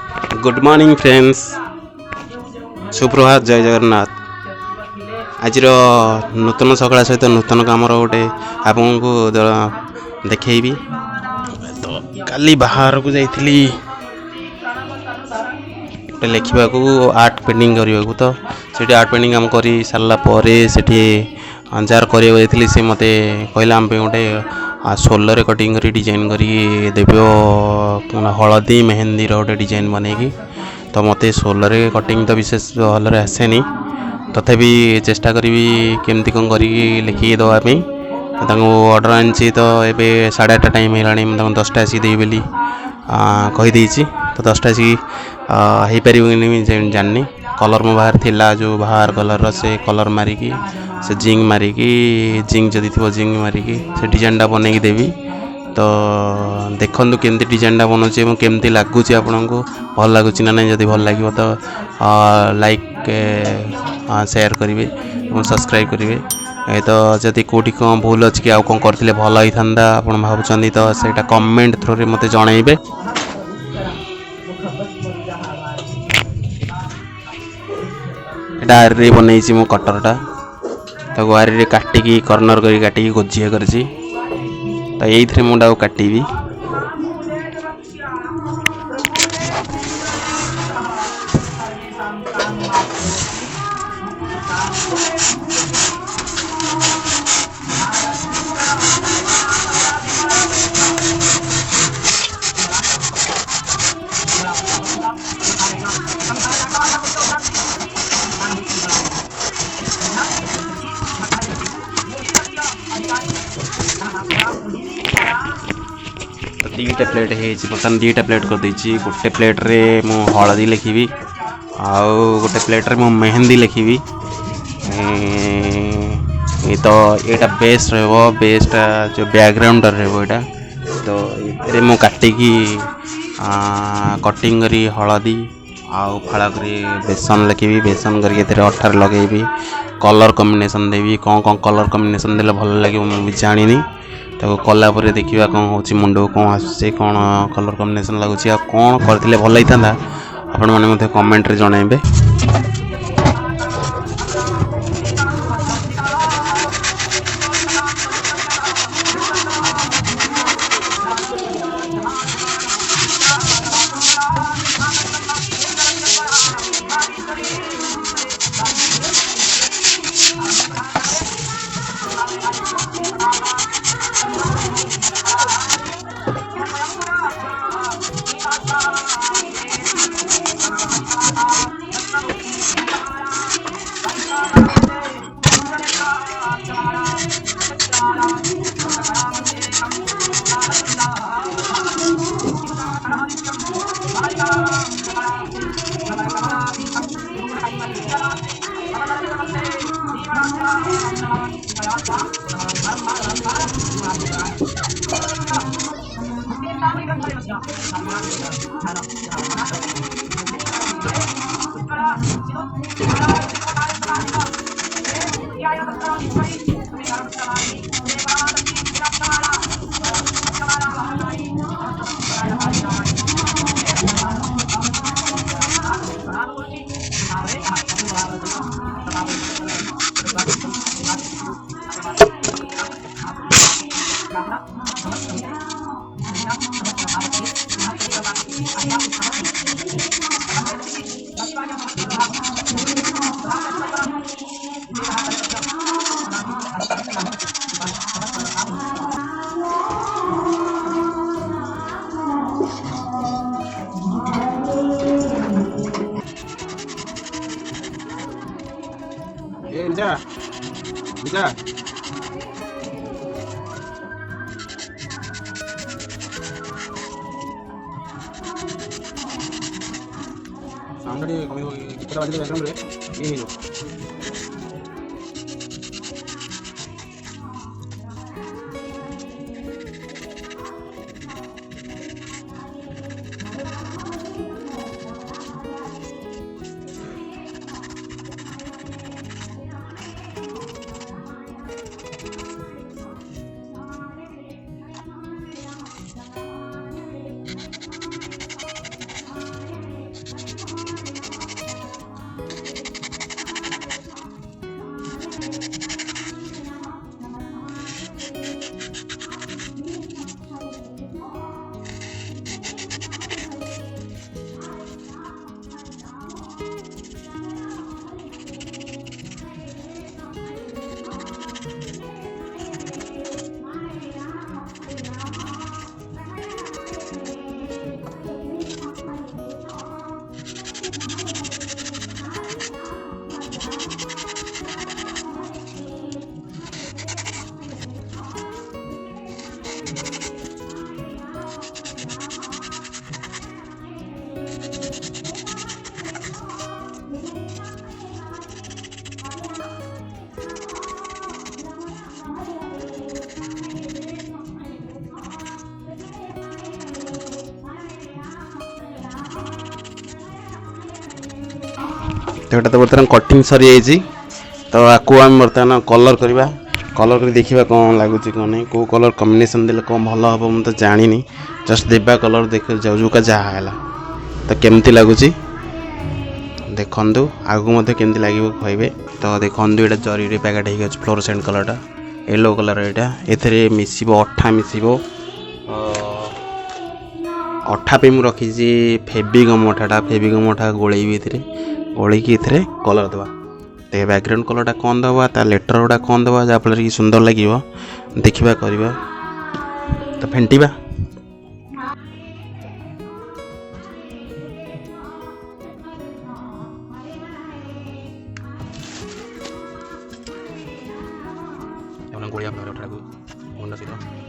Good morning friends, सुप्रभात, जय जगन्नाथ। आज नूतन सकाळ सहित नूतन कमर गोटे आपको देखी। तो काली बाहर को जाइली गोटे लिखा आर्ट पेंटिंग करने को, तो सीठी आर्ट पेंटिंग आम कर सारापर से जार कर सी मत कहला आम गोटे सोलर कटिंग कर डिजाइन कर देव हलदी मेहंदी गोटे डिजाइन बनईकी। तो मत सोलर कटिंग तो विशेष भल आसेनी, तथापि चेष्टा करी केमती कौन कर लिखिकी देवाई। ऑर्डर आनी तो ये 8:30 टाइम है, 10टा आसिक देवी बोली कहीदे। तो 10टा आसिक हो पार जानी कलर मो बाहर थिला, जो बाहर कलर से कलर मारिकी से जिंक मारिकी जिंक जदि थी जिंक मारिकी से डिजाइनटा बनईकी देवी। तो देखु केमती डिजाइनटा बनाऊँचे केमती लगुच आपन को भल लगुच ना नहीं। जदि भल लगे तो लाइक शेयर करेंगे और सब्सक्राइब करेंगे। तो जदि कौटी कौन भूल अच्छी कि आउ कौन करते भल होता आप भावुं तो सहीटा कमेंट थ्रू मत जनइबे। आरी बनई मो कटरटा तो आरी काटिकी कर्नर कर काटिकी गोजिया कर तो मुझे काटि। दीटा प्लेट बर्तमान दीटा प्लेट कर देछि। गोटे प्लेट रे मु हलदी लिखी आउ गोटे प्लेट रे मु मेहंदी लिखी। तो यहाँ बेस्ट रहा, बेस्ट जो बैकग्राउंड रहा। तो ये मु काटिकी कटिंग करी हलदी आउ फाड़ा करी बेसन लिखी, बेसन करके अठार लगेबी, कलर कॉम्बिनेशन देवी। कौन कौन कलर कॉम्बिनेशन देले भल लगे मुझे जानी। तो कलापर देखा कौन हो मुंड को कौन आसूँ, कौन कलर कॉम्बिनेशन लगुच, कौन करते भल होता आपण मैंने कमेंट रे जनइबे। तो यहाँ तो बर्तमान कटिंग सरी जाइए तो आपको आम बर्तमान कलर करवा कलर कर देखा कौन लगुच कौन नहीं कौ कलर कम्बिनेसन देले कौन भल हम मुझे जानी जस्ट देवा कलर देख जाऊका जहाँ है तो केमती लगुच देखु आगू केमती लगे कहबे तो देखु ये जरी पैकेट हो फ्लोरोसेंट कलरटा येलो कलर यहाँ ए मिसब अठा मिसब अठा पे मुझे रखी फेविगम अठाटा फेविगम अठा गोलेबी गोल की कलर दवा तो बैकग्राउंड कलरटा कौन दवा ता लेटर गुड़ा कौन दवा जहाँफल कि सुंदर लगे देखा करवा तो फेंटिबा गोलिया मुंड सहित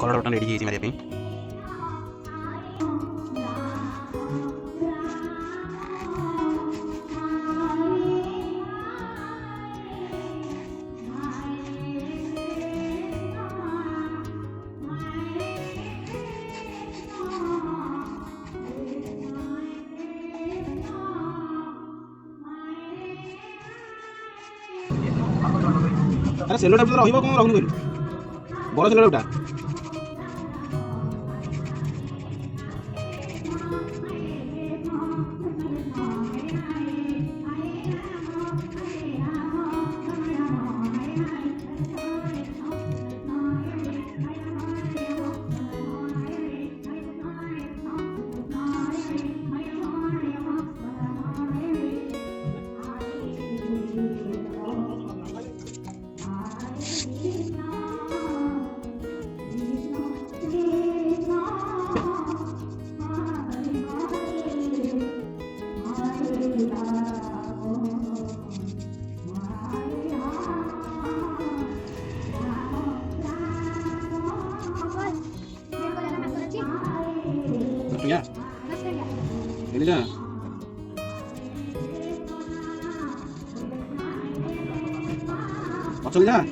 कलर बटन रेडी मारे अरे सेलोटा तो रहिबो कोन रहनु बड़ सेलोटा Ya. Ini dah. Macam ni dah.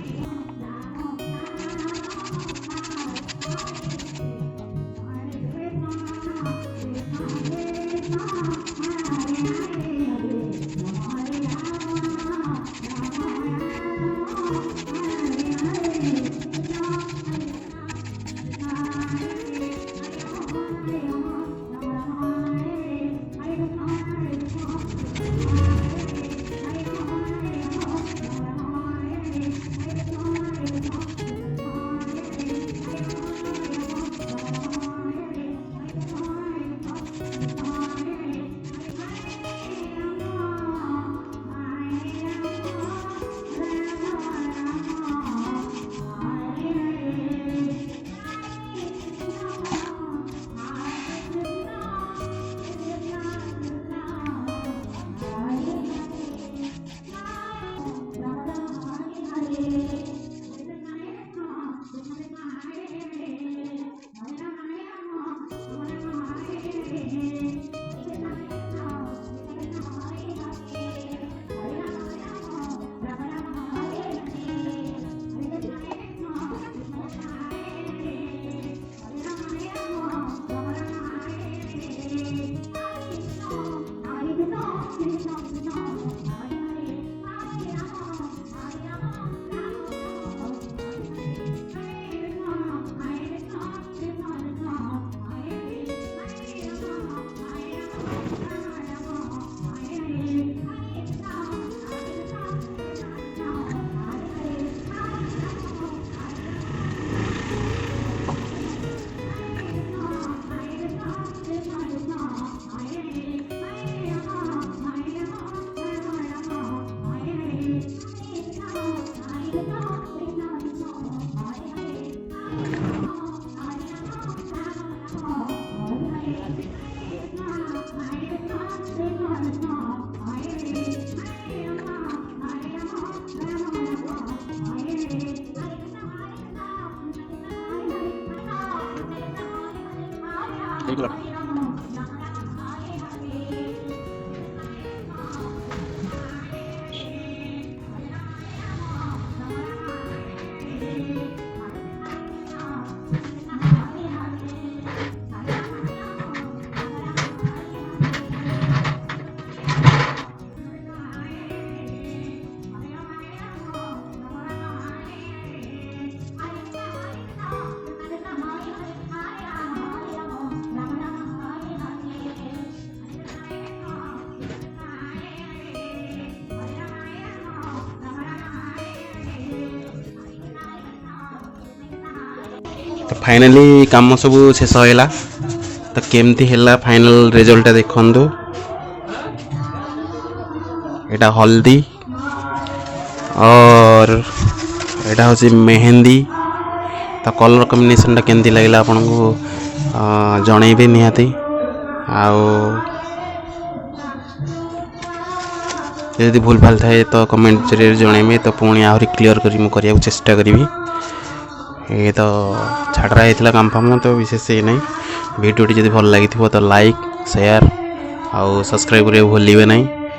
तो फाइनाली काम सब शेष होगा तो केमती है फाइनल रिजल्ट देखु यहाँ हल्दी और यहाँ हूँ मेहंदी तो कलर कॉम्बिनेशन टा केमती लगे आपन को जनइबे निहाती यदि भूल भाल थाए तो कमेंट जरिए जनइबे तो पुणी आहरी क्लीयर कर चेष्टा करी ये तो छाड़ा होता काम फाम तो विशेष ये नहीं वीडियोटी जब भल लगी तो लाइक शेयर आउ सब्सक्राइब करिए भूलिए नहीं।